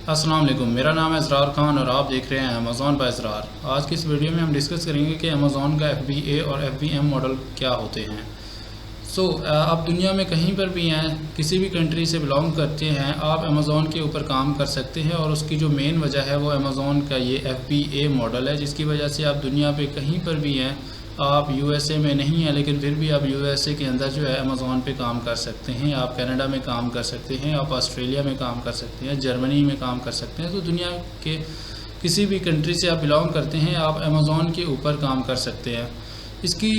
अस्सलाम वालेकुम, मेरा नाम है इसरार खान और आप देख रहे हैं अमेज़ॉन बाय इसरार। आज की इस वीडियो में हम डिस्कस करेंगे कि अमेज़ॉन का FBA और FBM मॉडल क्या होते हैं। आप दुनिया में कहीं पर भी हैं, किसी भी कंट्री से बिलोंग करते हैं, आप अमेज़ॉन के ऊपर काम कर सकते हैं और उसकी जो मेन वजह है वो अमेज़ॉन का ये FBA मॉडल है, जिसकी वजह से आप दुनिया पे कहीं पर भी हैं, आप USA में नहीं हैं लेकिन फिर भी आप USA के अंदर जो है अमेज़ॉन पे काम कर सकते हैं। आप कनाडा में काम कर सकते हैं, आप ऑस्ट्रेलिया में काम कर सकते हैं, जर्मनी में काम कर सकते हैं। तो दुनिया के किसी भी कंट्री से आप बिलोंग करते हैं, आप अमेज़ॉन के ऊपर काम कर सकते हैं। इसकी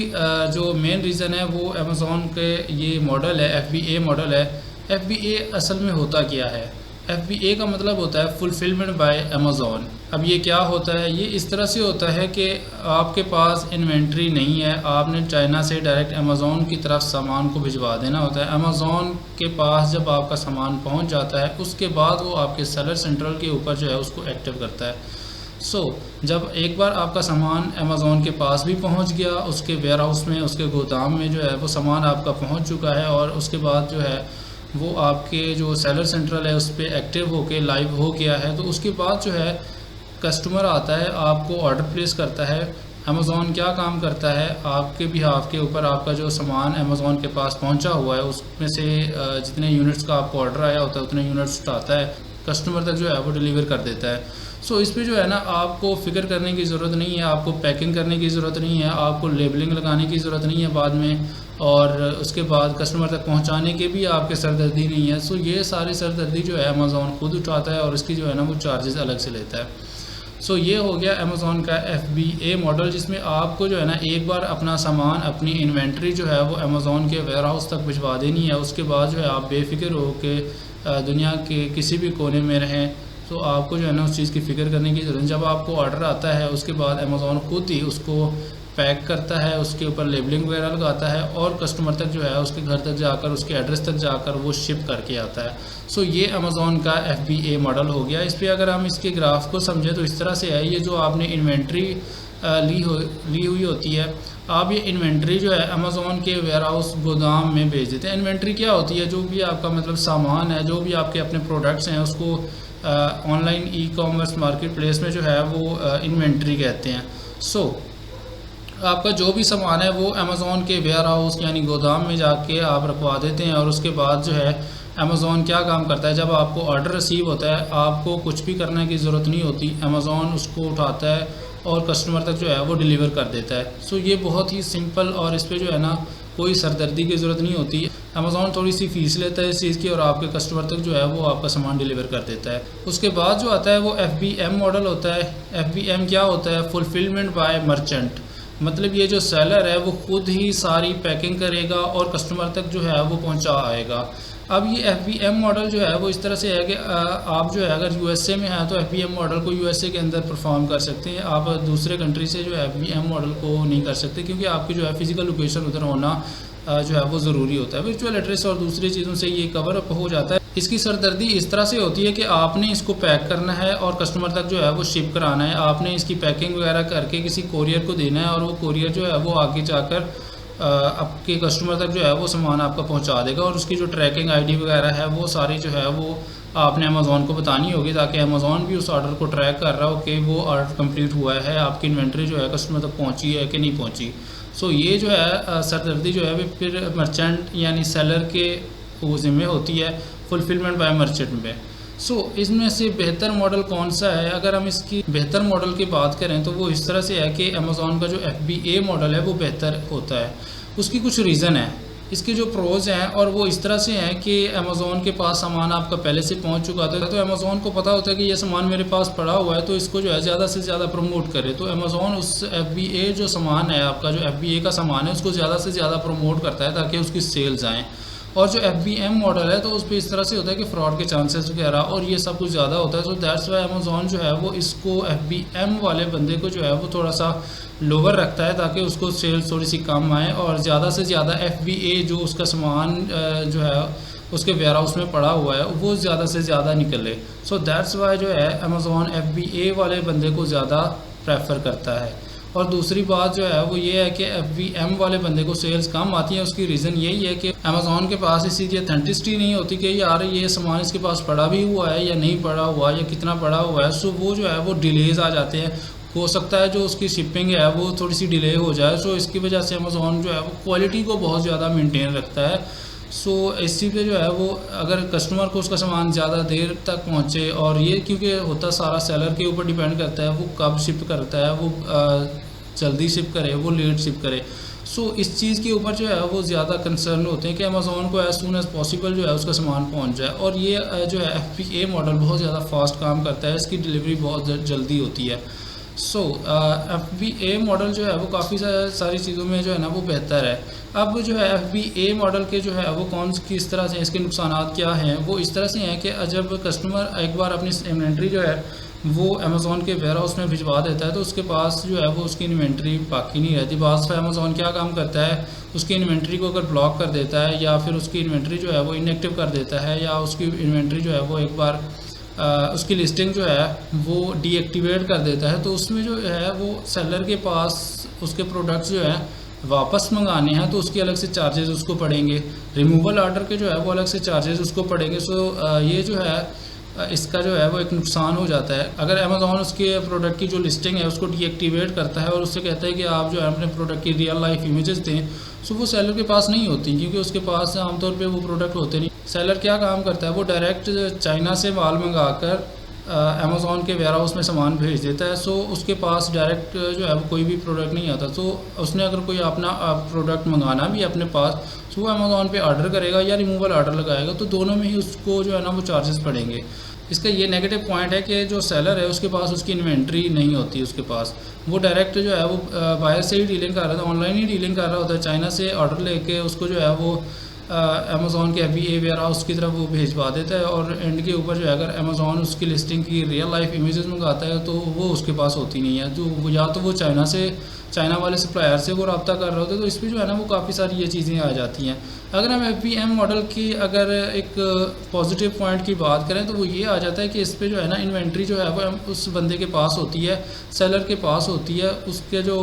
जो मेन रीज़न है वो अमेज़ॉन के ये मॉडल है, FBA मॉडल है। FBA असल में होता क्या है? FBA का मतलब होता है फुलफिलमेंट बाय अमेज़ॉन। अब ये क्या होता है? ये इस तरह से होता है कि आपके पास इन्वेंट्री नहीं है, आपने चाइना से डायरेक्ट अमेज़ॉन की तरफ सामान को भिजवा देना होता है। अमेज़ॉन के पास जब आपका सामान पहुंच जाता है, उसके बाद वो आपके सेलर सेंट्रल के ऊपर जो है उसको एक्टिव करता है। जब एक बार आपका सामान अमेज़ॉन के पास भी पहुंच गया, उसके वेयर हाउस में, उसके गोदाम में जो है वो सामान आपका पहुंच चुका है और उसके बाद जो है वो आपके जो सेलर सेंट्रल है उस पर एक्टिव होके लाइव हो गया है, तो उसके बाद जो है कस्टमर आता है, आपको ऑर्डर प्लेस करता है। अमेज़ॉन क्या काम करता है, आपके बिहाफ के ऊपर आपका जो सामान अमेज़ॉन के पास पहुंचा हुआ है उसमें से जितने यूनिट्स का आपको ऑर्डर आया होता है उतने यूनिट्स उठाता है, कस्टमर तक जो है वो डिलीवर कर देता है। इस पे जो है ना आपको फ़िक्र करने की ज़रूरत नहीं है, आपको पैकिंग करने की ज़रूरत नहीं है, आपको लेबलिंग लगाने की ज़रूरत नहीं है बाद में, और उसके बाद कस्टमर तक पहुंचाने के भी आपके सरदर्दी नहीं है। ये सारी सरदर्दी जो है अमेज़ॉन खुद उठाता है और इसकी जो है ना वो चार्जेस अलग से लेता है। ये हो गया अमेज़ॉन का FBA मॉडल, जिसमें आपको जो है ना एक बार अपना सामान, अपनी इन्वेंट्री जो है वो अमेज़ॉन के वेयर हाउस तक भिजवा देनी है। उसके बाद जो है आप बेफिक्र हो के दुनिया के किसी भी कोने में रहें, तो आपको जो है ना उस चीज़ की फ़िक्र करने की ज़रूरत। जब आपको ऑर्डर आता है उसके बाद अमेज़ॉन खुद ही उसको पैक करता है, उसके ऊपर लेबलिंग वगैरह लगाता है और कस्टमर तक जो है उसके घर तक जाकर, उसके एड्रेस तक जाकर वो शिप करके आता है। ये अमेज़ॉन का FBA मॉडल हो गया। इस पर अगर हम इसके ग्राफ को समझें तो इस तरह से है, ये जो आपने इन्वेंट्री ली हुई होती है, आप ये इन्वेंट्री जो है अमेज़ॉन के वेयर हाउस गोदाम में भेज देते हैं। इन्वेंट्री क्या होती है? जो भी आपका मतलब सामान है, जो भी आपके अपने प्रोडक्ट्स हैं, उसको ऑनलाइन ई-कॉमर्स मार्केट प्लेस में जो है वो इन्वेंट्री कहते हैं। आपका जो भी सामान है वो अमेज़ॉन के वेयर हाउस यानी गोदाम में जाके आप रखवा देते हैं और उसके बाद जो है अमेज़ॉन क्या काम करता है, जब आपको ऑर्डर रिसीव होता है आपको कुछ भी करने की ज़रूरत नहीं होती, अमेज़ॉन उसको उठाता है और कस्टमर तक जो है वो डिलीवर कर देता है। ये बहुत ही सिंपल और इस पर जो है ना कोई सरदर्दी की ज़रूरत नहीं होती। अमेज़ॉन थोड़ी सी फ़ीस लेता है इस चीज़ की और आपके कस्टमर तक जो है वो आपका सामान डिलीवर कर देता है। उसके बाद जो आता है वो FBM मॉडल होता है। FBM क्या होता है? Fulfilment bye merchant. मतलब ये जो सेलर है वो खुद ही सारी पैकिंग करेगा और कस्टमर तक जो है वो पहुंचा आएगा। अब ये FBM मॉडल जो है वो इस तरह से है कि आप जो है अगर USA में है तो FBM मॉडल को USA के अंदर परफॉर्म कर सकते हैं। आप दूसरे कंट्री से जो है FBM मॉडल को नहीं कर सकते, क्योंकि आपकी जो है फिज़िकल लोकेशन उधर होना जो है वो ज़रूरी होता है। वर्चुअल एड्रेस और दूसरी चीज़ों से ये कवर अप हो जाता है। इसकी सरदर्दी इस तरह से होती है कि आपने इसको पैक करना है और कस्टमर तक जो है वो शिप कराना है। आपने इसकी पैकिंग वगैरह करके किसी कोरियर को देना है और वो कोरियर जो है वो आगे जाकर आपके कस्टमर तक जो है वो सामान आपका पहुंचा देगा और उसकी जो ट्रैकिंग ID वगैरह है वो सारी जो है वो आपने अमेज़ॉन को बतानी होगी, ताकि अमेज़ॉन भी उस ऑर्डर को ट्रैक कर रहा हो कि वो ऑर्डर कंप्लीट हुआ है, आपकी इन्वेंट्री जो है कस्टमर तक पहुंची है कि नहीं पहुंची। ये जो है सरदर्दी जो है वो फिर मर्चेंट यानी सेलर के ज़िम्मे होती है, फुलफिलमेंट बाय मर्चेंट में। इसमें से बेहतर मॉडल कौन सा है? अगर हम इसकी बेहतर मॉडल की बात करें तो वो इस तरह से है कि अमेज़ॉन का जो FBA मॉडल है वो बेहतर होता है। उसकी कुछ रीज़न है, इसके जो प्रोज़ हैं, और वो इस तरह से हैं कि अमेज़ॉन के पास सामान आपका पहले से पहुंच चुका था, तो अमेज़ॉन को पता होता है कि ये सामान मेरे पास पड़ा हुआ है तो इसको जो है ज़्यादा से ज़्यादा प्रमोट करे। तो अमेज़ॉन उस FBA जो सामान है, आपका जो FBA का सामान है, उसको ज़्यादा से ज़्यादा प्रमोट करता है ताकि उसकी सेल्स आएँ। और जो FBM मॉडल है तो उस पर इस तरह से होता है कि फ्रॉड के चांसेस वगैरह और ये सब कुछ ज़्यादा होता है। दैट्स वाई अमेज़ॉन जो है वो इसको FBM वाले बंदे को जो है वो थोड़ा सा लोअर रखता है ताकि उसको सेल्स थोड़ी सी कम आए और ज़्यादा से ज़्यादा FBA जो उसका सामान जो है उसके वेयर हाउस में पड़ा हुआ है वो ज़्यादा से ज़्यादा निकले। दैट्स वाई जो है अमेज़ॉन FBA वाले बंदे को ज़्यादा प्रेफर करता है। और दूसरी बात जो है वो ये है कि FBM वाले बंदे को सेल्स कम आती है। उसकी रीज़न यही है कि अमेज़ॉन के पास इसी की ऑथेंटिसिटी नहीं होती कि यार ये सामान इसके पास पड़ा भी हुआ है या नहीं पड़ा हुआ या कितना पड़ा हुआ है। सो वो जो है वो डिलेज़ आ जाते हैं, हो सकता है जो उसकी शिपिंग है वो थोड़ी सी डिले हो जाए। सो इसकी वजह से अमेज़ॉन जो है वो क्वालिटी को बहुत ज़्यादा मेंटेन रखता है। सो इस चीज़ पे जो है वो अगर कस्टमर को उसका सामान ज़्यादा देर तक पहुँचे, और ये क्योंकि होता सारा सेलर के ऊपर डिपेंड करता है, वो कब शिप करता है, वो जल्दी शिप करे, वो लेट शिप करे। सो इस चीज़ के ऊपर जो है वो ज़्यादा कंसर्न होते हैं कि अमेज़ॉन को एज सून एज़ पॉसिबल जो है उसका सामान पहुंच जाए। और ये जो है FBA मॉडल बहुत ज़्यादा फास्ट काम करता है, इसकी डिलीवरी बहुत जल्दी होती है। सो FBA मॉडल जो है वो काफ़ी सारी चीज़ों में जो है ना वो बेहतर है। अब जो है FBA मॉडल के जो है वो किस तरह से इसके नुकसानात क्या हैं, वो इस तरह से हैं कि जब कस्टमर एक बार अपनी इन्वेंट्री जो है वो अमेज़ॉन के वेयर हाउस में भिजवा देता है तो उसके पास जो है वो उसकी इन्वेंट्री बाकी नहीं रहती। बाज़ दफ़ा अमेज़ॉन क्या काम करता है, उसकी इन्वेंट्री को अगर ब्लॉक कर देता है या फिर उसकी इन्वेंट्री जो है वो इनएक्टिव कर देता है, या उसकी इन्वेंट्री जो है वो एक बार उसकी लिस्टिंग जो है वो डीएक्टिवेट कर देता है, तो उसमें जो है वो सेलर के पास उसके प्रोडक्ट्स जो है वापस मंगाने हैं तो उसके अलग से चार्जेस उसको पड़ेंगे, रिमूवल ऑर्डर के जो है वो अलग से चार्जेस उसको पड़ेंगे। सो ये जो है इसका जो है वो एक नुकसान हो जाता है। अगर अमेज़ॉन उसके प्रोडक्ट की जो लिस्टिंग है उसको डीएक्टिवेट करता है और उससे कहता है कि आप जो है अपने प्रोडक्ट की रियल लाइफ इमेजेस दें, सो वो सेलर के पास नहीं होती, क्योंकि उसके पास आमतौर पे वो प्रोडक्ट होते नहीं। सेलर क्या काम करता है, वो डायरेक्ट चाइना से माल मंगा कर अमेज़ॉन के वेयर हाउस में सामान भेज देता है। सो उसके पास डायरेक्ट जो है वो कोई भी प्रोडक्ट नहीं आता। तो उसने अगर कोई अपना प्रोडक्ट मंगाना भी अपने पास, तो वो अमेज़ॉन पे ऑर्डर करेगा या रिमूवल ऑर्डर लगाएगा, तो दोनों में ही उसको जो है ना वो चार्जेस पड़ेंगे। इसका ये नेगेटिव पॉइंट है कि जो सेलर है उसके पास उसकी इन्वेंट्री नहीं होती, उसके पास वो डायरेक्ट जो है वो बाहर से ही डीलिंग कर रहा था, ऑनलाइन ही डीलिंग कर रहा होता है, चाइना से ऑर्डर लेके उसको जो है वो अमेज़ॉन के FBA वेयर हाउस की तरफ वो भेजवा देता है। और एंड के ऊपर जो है अगर अमेज़ॉन उसकी लिस्टिंग की रियल लाइफ इमेजेस मंगाता है तो वो उसके पास होती नहीं है, तो या तो वो चाइना वाले सप्लायर से वो रब्ता कर रहे होते हैं। तो इस पर जो है ना वो काफ़ी सारी ये चीज़ें आ जाती हैं। अगर हम FBM मॉडल की अगर एक पॉजिटिव पॉइंट की बात करें तो वो ये आ जाता है कि इस पर जो है ना इन्वेंट्री जो है वो उस बंदे के पास होती है, सेलर के पास होती है, उसके जो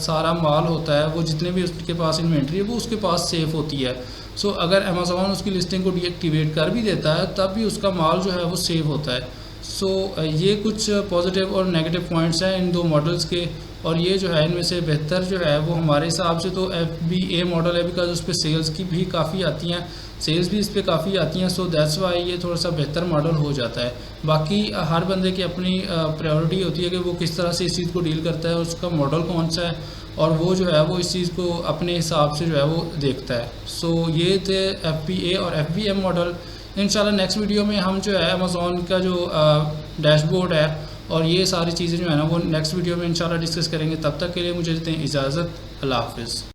सारा माल होता है वो जितने भी उसके पास इन्वेंट्री है वो उसके पास सेफ होती है। सो अगर अमेज़ॉन उसकी लिस्टिंग को डीएक्टिवेट कर भी देता है तब भी उसका माल जो है वो सेव होता है। सो ये कुछ पॉजिटिव और नेगेटिव पॉइंट्स हैं इन दो मॉडल्स के, और ये जो है इनमें से बेहतर जो है वो हमारे हिसाब से तो FBA मॉडल है, बिकॉज उस पर सेल्स की भी काफ़ी आती हैं, सेल्स भी इस पर काफ़ी आती हैं। सो दैट्स वाई ये थोड़ा सा बेहतर मॉडल हो जाता है। बाकी हर बंदे की अपनी प्रायोरिटी होती है कि वो किस तरह से इस चीज़ को डील करता है, उसका मॉडल कौन सा है, और वो जो है वो इस चीज़ को अपने हिसाब से जो है वो देखता है। सो ये थे FBA और FBM मॉडल। इंशाल्लाह नेक्स्ट वीडियो में हम जो है अमेज़ॉन का जो डैशबोर्ड है और ये सारी चीज़ें जो है ना वो नेक्स्ट वीडियो में इंशाल्लाह डिस्कस करेंगे। तब तक के लिए मुझे दें इजाज़त। अल्लाह हाफ़िज़।